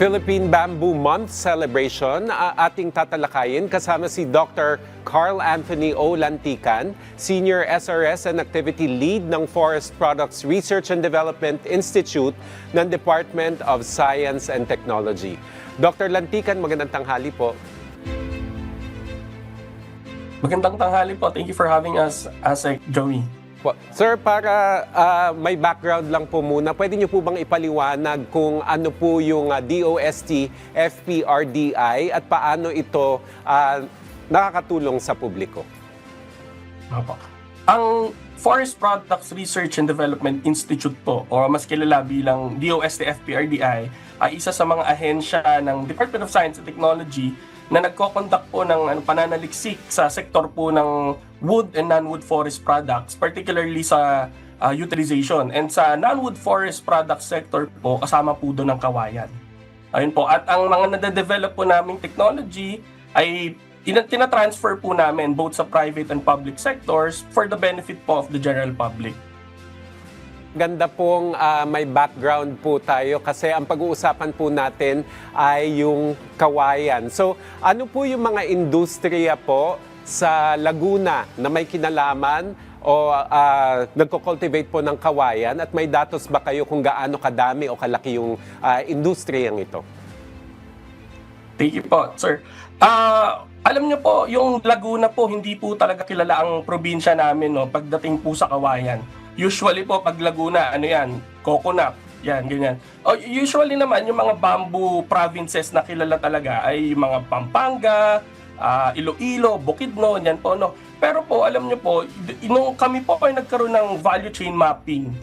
Philippine Bamboo Month celebration ating tatalakayin kasama si Dr. Carl Anthony O. Lantican, Senior SRS and Activity Lead ng Forest Products Research and Development Institute ng Department of Science and Technology. Dr. Lantican, magandang tanghali po. Magandang tanghali po. Thank you for having us, Asek Joey. Sir, para may background lang po muna, pwede niyo po bang ipaliwanag kung ano po yung DOST FPRDI at paano ito nakakatulong sa publiko? Opo. Ang Forest Products Research and Development Institute po, o mas kilala bilang DOST FPRDI, ay isa sa mga ahensya ng Department of Science and Technology na nagko-conduct po ng pananaliksik sa sektor po ng wood and non-wood forest products, particularly sa utilization. And sa non-wood forest product sector po, kasama po doon ang kawayan. Ayun po. At ang mga nade-develop po naming technology ay tinatransfer po namin both sa private and public sectors for the benefit po of the general public. Ganda pong may background po tayo kasi ang pag-uusapan po natin ay yung kawayan. So ano po yung mga industriya po sa Laguna na may kinalaman o nagko-cultivate po ng kawayan at may datos ba kayo kung gaano kadami o kalaki yung industriyang ito? Thank you po, sir. Alam niyo po, yung Laguna po, hindi po talaga kilala ang probinsya namin pagdating po sa kawayan. Usually po, pag Laguna, coconut, ganyan. Usually naman, yung mga bamboo provinces na kilala talaga ay yung mga Pampanga, Iloilo, Bukidnon, yan po, no. Pero po, alam niyo po, nung kami po ay nagkaroon ng value chain mapping,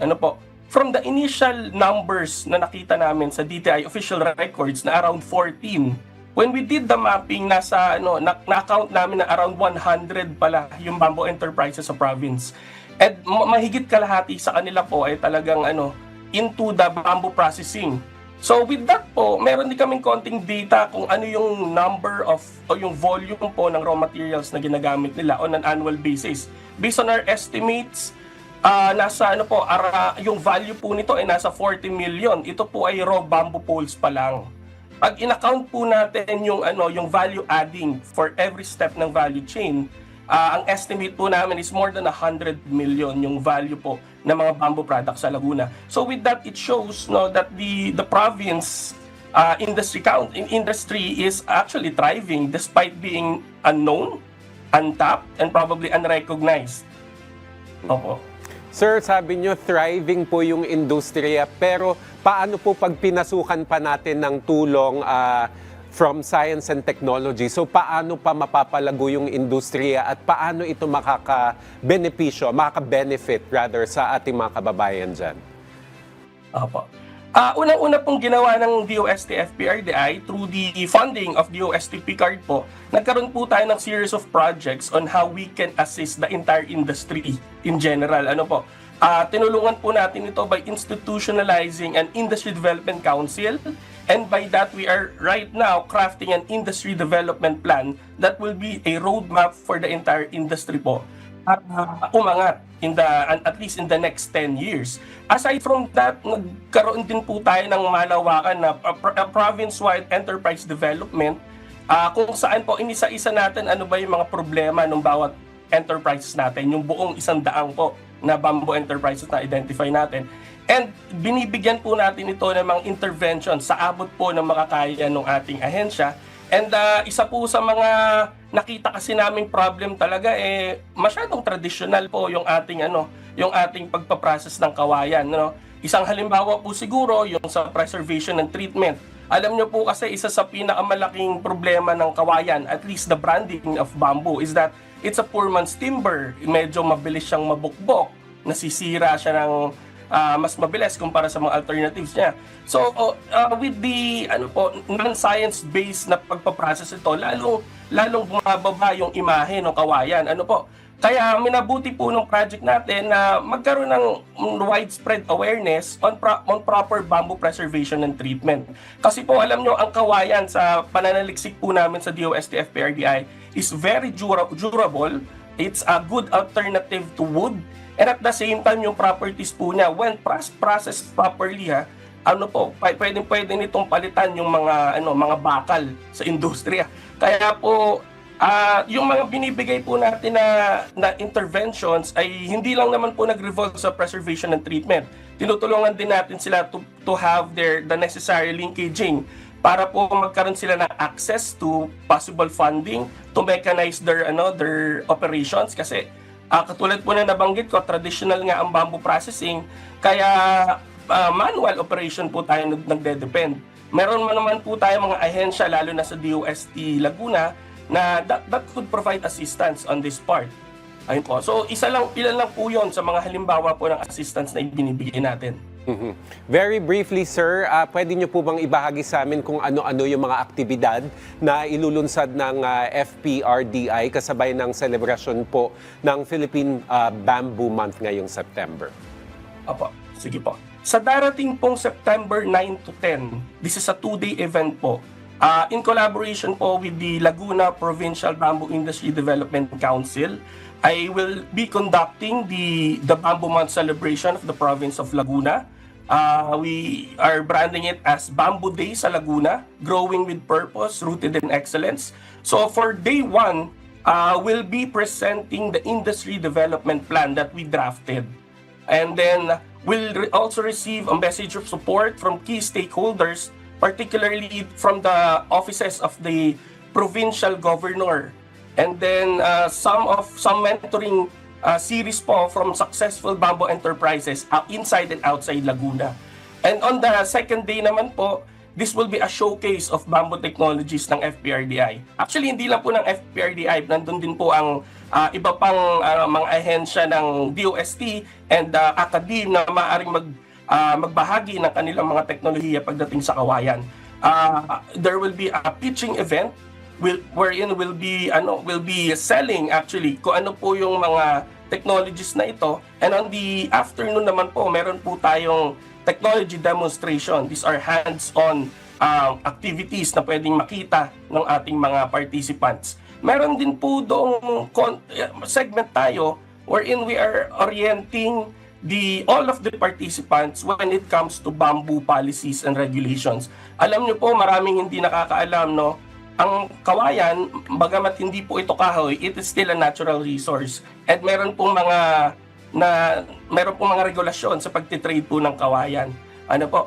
from the initial numbers na nakita namin sa DTI official records na around 14, when we did the mapping, na-count namin na around 100 pala yung bamboo enterprises sa province. At mahigit kalahati sa kanila po ay talagang into the bamboo processing. So with that po, meron din kaming konting data kung ano yung number of o yung volume po ng raw materials na ginagamit nila on an annual basis. Based on our estimates, yung value po nito ay nasa 40 million. Ito po ay raw bamboo poles pa lang. Pag in-account po natin yung value adding for every step ng value chain, ang estimate po namin is more than 100 million yung value po ng mga bamboo products sa Laguna. So with that, it shows that the province industry is actually thriving despite being unknown, untapped, and probably unrecognized. Opo. Sir, sabi nyo, thriving po yung industriya, pero paano po pag pinasukan pa natin ng tulong from science and technology? So paano pa mapapalago yung industriya at paano ito makaka-benefit rather sa ating mga kababayan dyan? Opo. Unang-una pong ginawa ng DOST FPRDI through the funding of DOST PCARD po, nagkaroon po tayo ng series of projects on how we can assist the entire industry in general. Tinulungan po natin ito by institutionalizing an Industry Development Council, and by that we are right now crafting an industry development plan that will be a roadmap for the entire industry po at umangat at least in the next 10 years. Aside from that, nagkaroon din po tayo ng malawakan na province-wide enterprise development kung saan po inisa-isa natin ano ba yung mga problema ng bawat enterprises natin, yung buong 100 po na bamboo enterprises na identify natin. And binibigyan po natin ito ng mga intervention sa abot po ng makakaya ng ating ahensya. And isa po sa mga nakita kasi naming problem talaga masyadong traditional po yung ating pagpaprocess ng kawayan. Isang halimbawa po siguro yung sa preservation and treatment. Alam nyo po kasi isa sa pinakamalaking problema ng kawayan, at least the branding of bamboo, is that it's a poor man's timber. Medyo mabilis siyang mabukbok, nasisira siya ng mas mabilis kumpara sa mga alternatives niya. So with the non-science-based na pagpaprocess ito, lalong bumababa yung imahe ng kawayan. Kaya minabuti po ng project natin na magkaroon ng widespread awareness on proper bamboo preservation and treatment. Kasi po alam nyo, ang kawayan sa pananaliksik po namin sa DOST FPRDI is very durable. It's a good alternative to wood. And at the same time, yung properties po niya, when processed properly, pwede nitong palitan yung mga bakal sa industriya. Kaya po yung mga binibigay po natin na interventions ay hindi lang naman po nag-revolve sa preservation and treatment. Tinutulungan din natin sila to have the necessary linkaging para po magkaroon sila ng access to possible funding to mechanize their operations, kasi katulad po na nabanggit ko, traditional nga ang bamboo processing, kaya manual operation po tayo nagde-depend. Meron naman po tayo mga ahensya, lalo na sa DOST Laguna, na that could provide assistance on this part. Ayun po. So ilan lang po yun sa mga halimbawa po ng assistance na ibinibigay natin. Mhm. Very briefly, sir, pwede niyo po bang ibahagi sa amin kung ano-ano yung mga aktibidad na ilulunsad ng FPRDI kasabay ng selebrasyon po ng Philippine Bamboo Month ngayong September? Opo, sige po. Sa darating pong September 9 to 10, this is a 2-day event po. In collaboration po with the Laguna Provincial Bamboo Industry Development Council, I will be conducting the Bamboo Month celebration of the province of Laguna. We are branding it as Bamboo Day sa Laguna, growing with purpose, rooted in excellence. So for day 1, we'll be presenting the industry development plan that we drafted. And then we'll also receive a message of support from key stakeholders, particularly from the offices of the provincial governor. And then some mentoring series po from successful bamboo enterprises inside and outside Laguna. And on the second day naman po, this will be a showcase of bamboo technologies ng FPRDI. Actually, hindi lang po ng FPRDI, nandun din po ang iba pang mga ahensya ng DOST and academe na maaaring magbahagi ng kanilang mga teknolohiya pagdating sa kawayan. There will be a pitching event wherein we'll be selling actually kung ano po yung mga technologies na ito, and on the afternoon naman po meron po tayong technology demonstration. These are hands-on activities na pwedeng makita ng ating mga participants. Meron din po doong segment tayo wherein we are orienting all of the participants when it comes to bamboo policies and regulations. Alam niyo po, maraming hindi nakakaalam, no? Ang kawayan, bagamat hindi po ito kahoy, it is still a natural resource. At meron pong mga regulasyon sa pagtitrade po ng kawayan. Ano po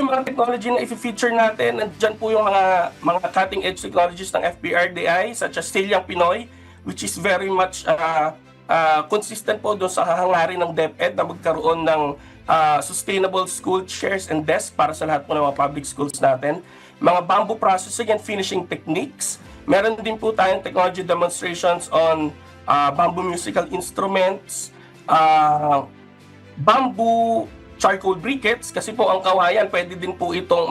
yung mga technology na i-feature natin? Nandiyan po yung mga cutting-edge technologies ng FPRDI, such as Silyang Pinoy, which is very much consistent po doon sa hangarin ng DepEd na magkaroon ng sustainable school chairs and desks para sa lahat po ng mga public schools natin. Mga bamboo processing and finishing techniques. Meron din po tayong technology demonstrations on bamboo musical instruments, bamboo charcoal briquettes, kasi po ang kawayan pwede din po itong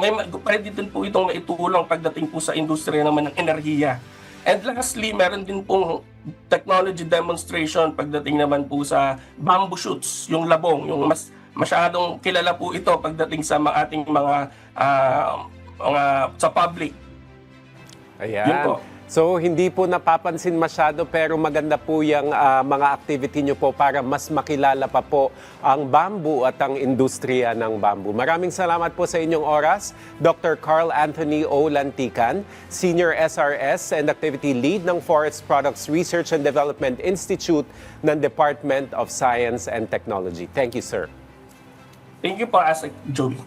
maitulong pagdating po sa industriya naman ng enerhiya. And lastly, meron din pong technology demonstration pagdating naman po sa bamboo shoots, yung labong, yung masyadong kilala po ito pagdating sa ating mga sa public. Ayan. Yun po. So, hindi po napapansin masyado pero maganda po yung mga activity nyo po para mas makilala pa po ang bamboo at ang industriya ng bamboo. Maraming salamat po sa inyong oras, Dr. Carl Anthony O. Lantican, Senior SRS and Activity Lead ng Forest Products Research and Development Institute ng Department of Science and Technology. Thank you, sir. Thank you po, Joey.